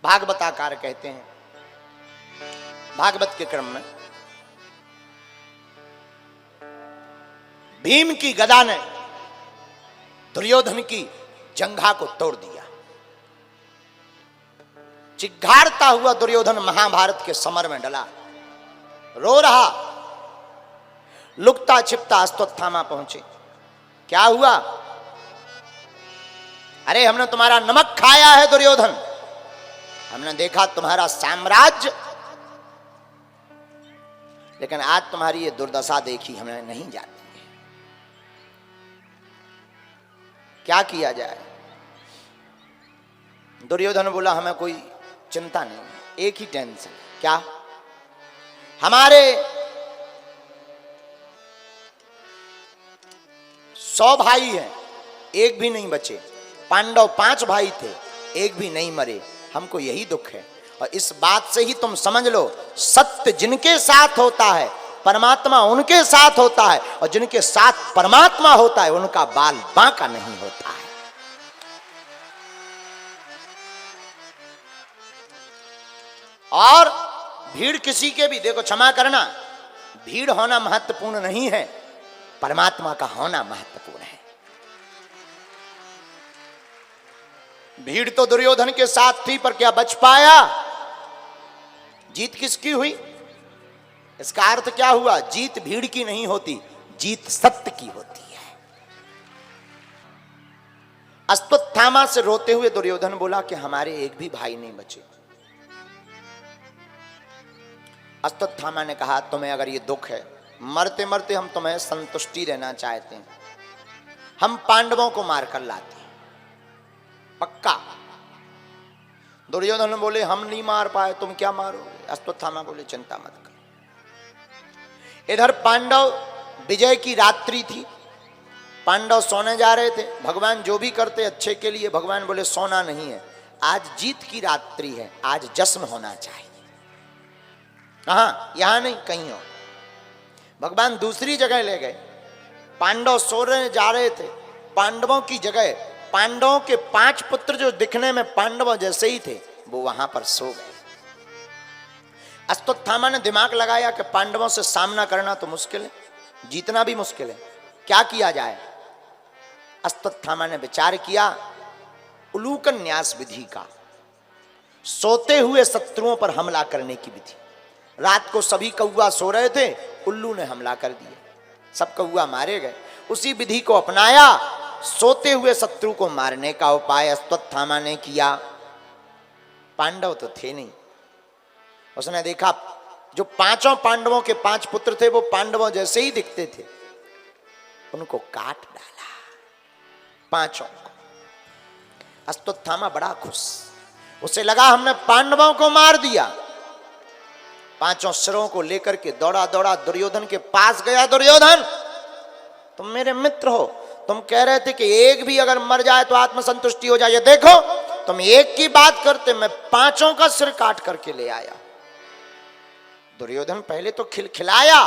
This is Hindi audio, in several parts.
भागवताकार कहते हैं, भागवत के क्रम में भीम की गदा ने दुर्योधन की जंघा को तोड़ दिया। चिघाड़ता हुआ दुर्योधन महाभारत के समर में डला, रो रहा। लुकता छिपता अश्वत्थामा पहुंचे। क्या हुआ? अरे हमने तुम्हारा नमक खाया है दुर्योधन, हमने देखा तुम्हारा साम्राज्य, लेकिन आज तुम्हारी ये दुर्दशा देखी हमें नहीं जाती है। क्या किया जाए? दुर्योधन बोला हमें कोई चिंता नहीं, एक ही टेंशन। क्या? हमारे 100 भाई हैं, एक भी नहीं बचे। पांडव 5 भाई थे, एक भी नहीं मरे। हमको यही दुख है। और इस बात से ही तुम समझ लो, सत्य जिनके साथ होता है परमात्मा उनके साथ होता है, और जिनके साथ परमात्मा होता है उनका बाल बांका नहीं होता है। और भीड़ किसी के भी, देखो क्षमा करना, भीड़ होना महत्वपूर्ण नहीं है, परमात्मा का होना महत्वपूर्ण है। भीड़ तो दुर्योधन के साथ थी, पर क्या बच पाया? जीत किसकी हुई? इसका अर्थ क्या हुआ? जीत भीड़ की नहीं होती, जीत सत्य की होती है। अश्वत्थामा से रोते हुए दुर्योधन बोला कि हमारे एक भी भाई नहीं बचे। अश्वत्थामा ने कहा तुम्हें अगर ये दुख है, मरते मरते हम तुम्हें संतुष्टि रहना चाहते हैं, हम पांडवों को मारकर लाते हैं, पक्का। दुर्योधन बोले हम नहीं मार पाए, तुम क्या मारोगे? अश्वत्थामा बोले चिंता मत कर। इधर पांडव विजय की रात्रि थी, पांडव सोने जा रहे थे। भगवान जो भी करते अच्छे के लिए, भगवान बोले सोना नहीं है, आज जीत की रात्रि है, आज जश्न होना चाहिए। हाँ, यहां नहीं, कहीं और। भगवान दूसरी जगह ले गए। पांडव सोने जा रहे थे, पांडवों की जगह पांडवों के 5 पुत्र जो दिखने में पांडवों जैसे ही थे, वो वहां पर सो गए। अश्वत्थामा ने दिमाग लगाया कि पांडवों से सामना करना तो मुश्किल है, जीतना भी मुश्किल है, क्या किया जाए? अश्वत्थामा ने विचार किया उलूकन न्यास विधि का, सोते हुए शत्रुओं पर हमला करने की विधि। रात को सभी कौवा सो रहे थे, उल्लू ने हमला कर दिया, सब कौवा मारे गए। उसी विधि को अपनाया, सोते हुए शत्रु को मारने का उपाय अश्वत्थामा ने किया। पांडव तो थे नहीं, उसने देखा जो 5 पांडवों के 5 पुत्र थे वो पांडवों जैसे ही दिखते थे, उनको काट डाला 5 को। अश्वत्थामा बड़ा खुश, उसे लगा हमने पांडवों को मार दिया। 5 सिरों को लेकर के दौड़ा दौड़ा दुर्योधन के पास गया। दुर्योधन तुम मेरे मित्र हो, तुम कह रहे थे कि एक भी अगर मर जाए तो आत्मसंतुष्टि हो जाए, देखो तुम एक की बात करते, मैं 5 का सिर काट करके ले आया। दुर्योधन पहले तो खिलखिलाया,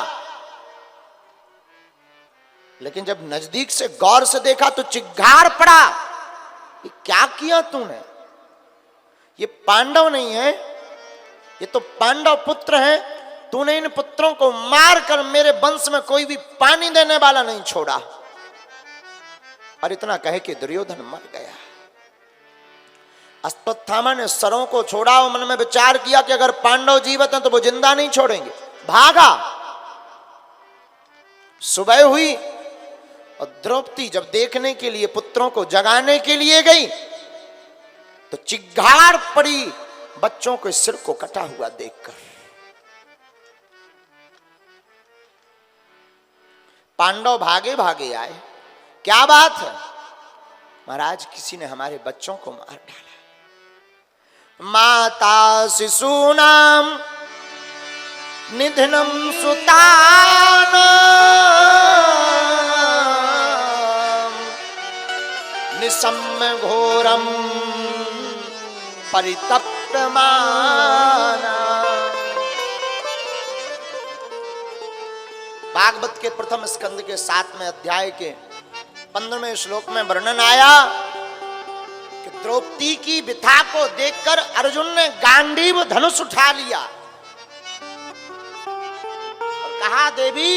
लेकिन जब नजदीक से गौर से देखा तो चिघाड़ पड़ा। ये क्या किया तूने? ये पांडव नहीं है, ये तो पांडव पुत्र हैं, तूने इन पुत्रों को मारकर मेरे वंश में कोई भी पानी देने वाला नहीं छोड़ा। और इतना कहे कि दुर्योधन मर गया। अश्वत्थामा ने सरों को छोड़ा और मन में विचार किया कि अगर पांडव जीवित हैं तो वो जिंदा नहीं छोड़ेंगे, भागा। सुबह हुई और द्रौपदी जब देखने के लिए पुत्रों को जगाने के लिए गई तो चिघाड़ पड़ी बच्चों के सिर को कटा हुआ देखकर। पांडव भागे भागे आए, क्या बात है महाराज, किसी ने हमारे बच्चों को मार डाला। माता शिशूनाम निधनम सुतानाम निसम्य घोरम परितप्यमाना। भागवत के प्रथम स्कंद के 7वें अध्याय के 15वें श्लोक में वर्णन आया कि द्रौपदी की व्यथा को देखकर अर्जुन ने गांडीव धनुष उठा लिया और कहा, देवी,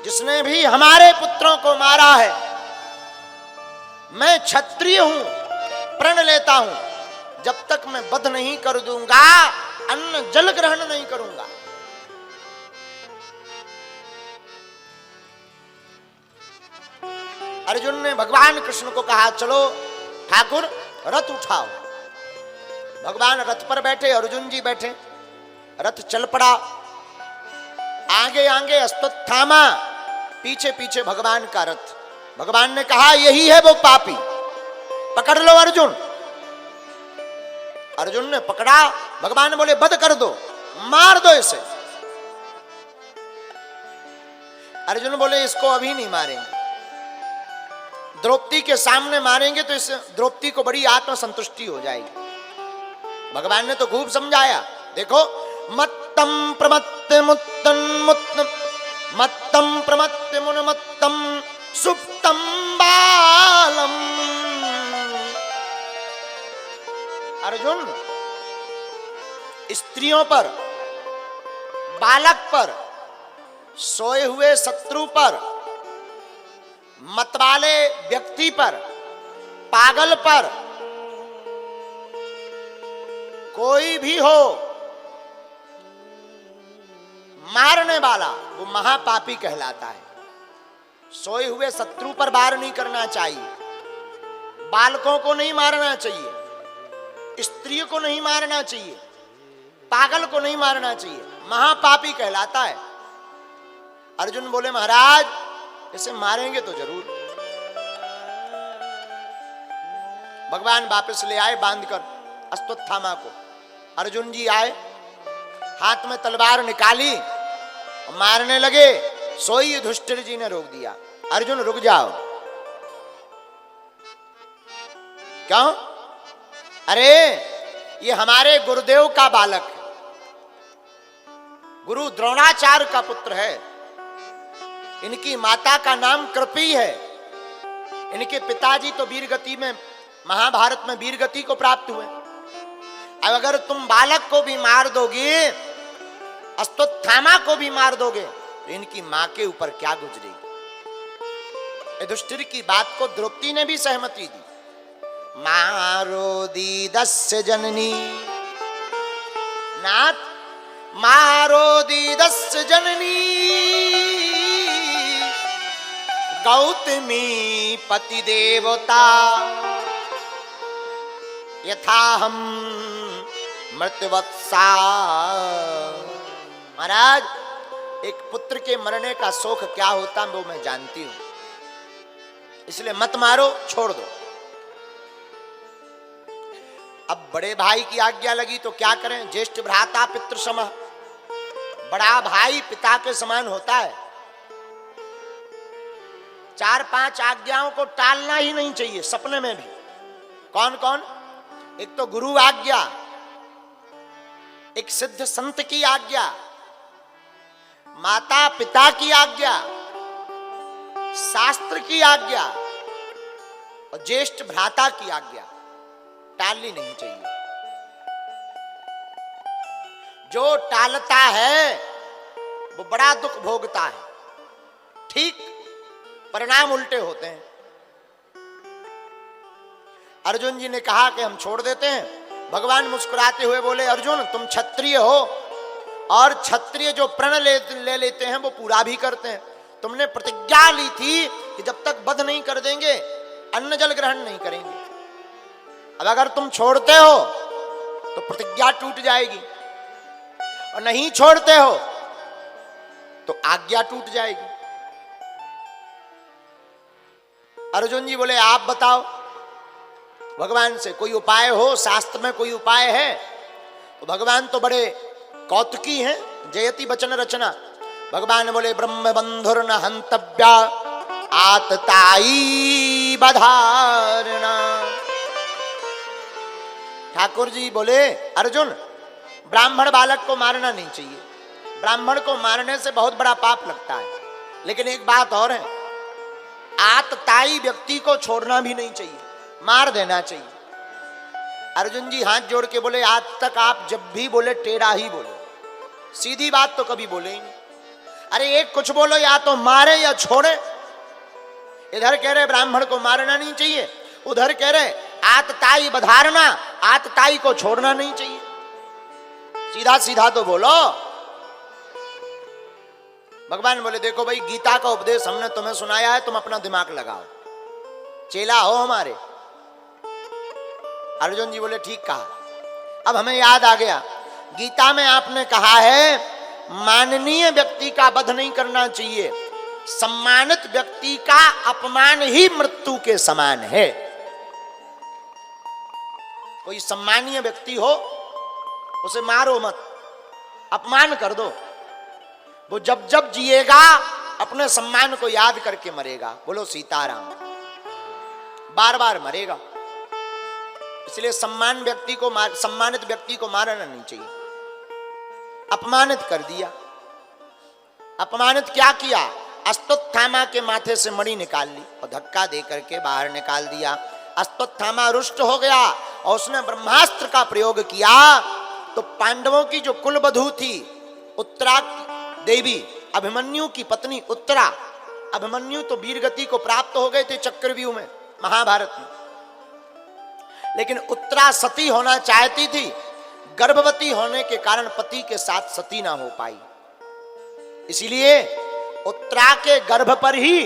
जिसने भी हमारे पुत्रों को मारा है, मैं क्षत्रिय हूं, प्रण लेता हूं, जब तक मैं वध नहीं कर दूंगा, अन्न जल ग्रहण नहीं करूंगा। अर्जुन ने भगवान कृष्ण को कहा, चलो ठाकुर रथ उठाओ। भगवान रथ पर बैठे, अर्जुन जी बैठे, रथ चल पड़ा। आगे आगे अश्वत्थामा, पीछे पीछे भगवान का रथ। भगवान ने कहा, यही है वो पापी, पकड़ लो अर्जुन। अर्जुन ने पकड़ा। भगवान बोले, वध कर दो, मार दो इसे। अर्जुन बोले, इसको अभी नहीं मारेंगे, द्रौपदी के सामने मारेंगे तो इस द्रौपदी को बड़ी आत्मसंतुष्टि हो जाएगी। भगवान ने तो खूब समझाया। देखो, मत्तम प्रमत्त मुत्तन मुत्तम, मत्तम प्रमत्त मुनमत्तम सुप्तम बालम। अर्जुन, स्त्रियों पर, बालक पर, सोए हुए शत्रु पर, मतवाले व्यक्ति पर, पागल पर, कोई भी हो, मारने वाला वो महापापी कहलाता है। सोए हुए शत्रु पर वार नहीं करना चाहिए, बालकों को नहीं मारना चाहिए, स्त्री को नहीं मारना चाहिए, पागल को नहीं मारना चाहिए, महापापी कहलाता है। अर्जुन बोले, महाराज, इसे मारेंगे तो जरूर। भगवान वापस ले आए बांधकर अश्वत्थामा को। अर्जुन जी आए, हाथ में तलवार निकाली, मारने लगे। सोई युधिष्ठिर जी ने रोक दिया। अर्जुन, रुक जाओ। क्यों? अरे, ये हमारे गुरुदेव का बालक है, गुरु द्रोणाचार्य का पुत्र है। इनकी माता का नाम कृपी है। इनके पिताजी तो वीरगति में, महाभारत में वीरगति को प्राप्त हुए। अब अगर तुम बालक को भी मार दोगे, अश्वत्थामा को भी मार दोगे, तो इनकी मां के ऊपर क्या गुजरेगी? युधिष्ठिर की बात को द्रौपदी ने भी सहमति दी। मारो दीदस्य जननी, नाथ, मारो दीदस्य जननी, गौतमी पति देवता, यथा हम मृतवत्सा। महाराज, एक पुत्र के मरने का शोक क्या होता वो मैं जानती हूं, इसलिए मत मारो, छोड़ दो। अब बड़े भाई की आज्ञा लगी तो क्या करें? ज्येष्ठ भ्राता पितृ समः, बड़ा भाई पिता के समान होता है। 4-5 आज्ञाओं को टालना ही नहीं चाहिए, सपने में भी। कौन कौन? एक तो गुरु आज्ञा, एक सिद्ध संत की आज्ञा, माता पिता की आज्ञा, शास्त्र की आज्ञा और ज्येष्ठ भ्राता की आज्ञा टालनी नहीं चाहिए। जो टालता है वो बड़ा दुख भोगता है, ठीक परिणाम उल्टे होते हैं। अर्जुन जी ने कहा कि हम छोड़ देते हैं। भगवान मुस्कुराते हुए बोले, अर्जुन, तुम क्षत्रिय हो और क्षत्रिय जो प्रण ले लेते हैं वो पूरा भी करते हैं। तुमने प्रतिज्ञा ली थी कि जब तक वध नहीं कर देंगे अन्न जल ग्रहण नहीं करेंगे। अब अगर तुम छोड़ते हो तो प्रतिज्ञा टूट जाएगी, और नहीं छोड़ते हो तो आज्ञा टूट जाएगी। अर्जुन जी बोले, आप बताओ भगवान से कोई उपाय हो, शास्त्र में कोई उपाय है? तो भगवान तो बड़े कौतुकी हैं, जयति वचन रचना। भगवान बोले, ब्रह्म बंधुर न हंतव्या आतताई बधारणा। ठाकुर जी बोले, अर्जुन, ब्राह्मण बालक को मारना नहीं चाहिए, ब्राह्मण को मारने से बहुत बड़ा पाप लगता है। लेकिन एक बात और है, आतताई व्यक्ति को छोड़ना भी नहीं चाहिए, मार देना चाहिए। अर्जुन जी हाथ जोड़ के बोले, आज तक आप जब भी बोले टेढ़ा ही बोले, सीधी बात तो कभी बोले ही नहीं। अरे एक कुछ बोलो, या तो मारे या छोड़े। इधर कह रहे ब्राह्मण को मारना नहीं चाहिए, उधर कह रहे आतताई बधारना, आतताई को छोड़ना नहीं चाहिए। सीधा सीधा तो बोलो। भगवान बोले, देखो भाई, गीता का उपदेश हमने तुम्हें सुनाया है, तुम अपना दिमाग लगाओ, चेला हो हमारे। अर्जुन जी बोले, ठीक कहा। अब हमें याद आ गया, गीता में आपने कहा है माननीय व्यक्ति का वध नहीं करना चाहिए, सम्मानित व्यक्ति का अपमान ही मृत्यु के समान है। कोई सम्मानीय व्यक्ति हो उसे मारो मत, अपमान कर दो। वो जब जब जिएगा अपने सम्मान को याद करके मरेगा। बोलो सीताराम। बार बार मरेगा। इसलिए सम्मानित व्यक्ति को मारना नहीं चाहिए। अपमानित कर दिया। अपमानित क्या किया? अश्वत्थामा के माथे से मणि निकाल ली और धक्का दे करके बाहर निकाल दिया। अश्वत्थामा रुष्ट हो गया और उसने ब्रह्मास्त्र का प्रयोग किया तो पांडवों की जो कुलवधू थी उत्तरा देवी, अभिमन्यु की पत्नी उत्तरा, अभिमन्यु तो वीरगति को प्राप्त हो गए थे चक्रव्यूह में महाभारत में, लेकिन उत्तरा सती होना चाहती थी, गर्भवती होने के कारण पति के साथ सती ना हो पाई। इसीलिए उत्तरा के गर्भ पर ही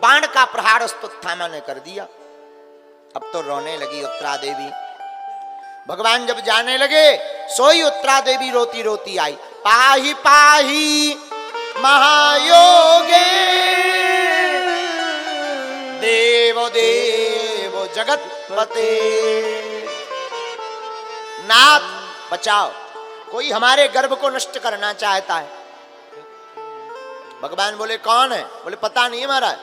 बाण का प्रहार अश्वत्थामा ने कर दिया। अब तो रोने लगी उत्तरा देवी। भगवान जब जाने लगे, सोई उत्तरा देवी रोती रोती आई। पाही पाही महायोगे देव देव जगतपते। नाथ बचाओ, कोई हमारे गर्भ को नष्ट करना चाहता है। भगवान बोले, कौन है? बोले, पता नहीं महाराज,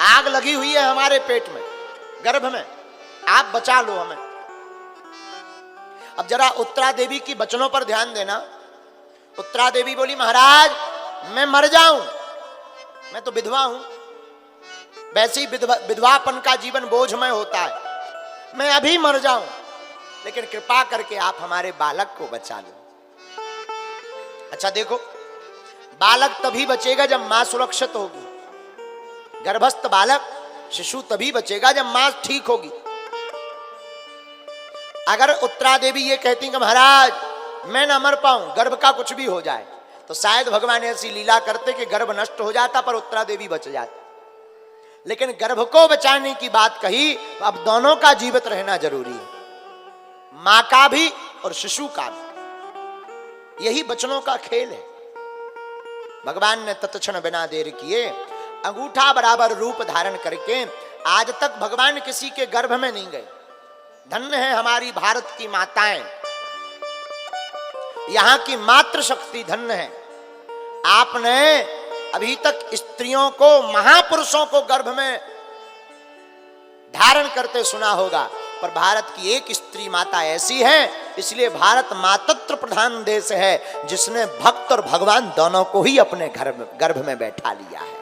आग लगी हुई है हमारे पेट में, गर्भ में, आप बचा लो हमें। अब जरा उत्तरा देवी की वचनों पर ध्यान देना। उत्तरा देवी बोली, महाराज मैं मर जाऊं, मैं तो विधवा हूं, वैसे ही विधवापन का जीवन बोझमय होता है, मैं अभी मर जाऊं, लेकिन कृपा करके आप हमारे बालक को बचा लो। अच्छा देखो, बालक तभी बचेगा जब मां सुरक्षित होगी। गर्भस्थ बालक शिशु तभी बचेगा जब मां ठीक होगी। अगर उत्तरा देवी ये कहती कि महाराज मैं ना मर पाऊं, गर्भ का कुछ भी हो जाए, तो शायद भगवान ऐसी लीला करते कि गर्भ नष्ट हो जाता पर उत्तरा देवी बच जाती। लेकिन गर्भ को बचाने की बात कही तो अब दोनों का जीवित रहना जरूरी है, मां का भी और शिशु का भी। यही बचनों का खेल है। भगवान ने तत्क्षण बिना देर किए अंगूठा बराबर रूप धारण करके, आज तक भगवान किसी के गर्भ में नहीं गए। धन्य है हमारी भारत की माताएं, यहां की मातृ शक्ति धन्य है। आपने अभी तक स्त्रियों को, महापुरुषों को गर्भ में धारण करते सुना होगा, पर भारत की एक स्त्री माता ऐसी है, इसलिए भारत मातृत्व प्रधान देश है जिसने भक्त और भगवान दोनों को ही अपने गर्भ में बैठा लिया है।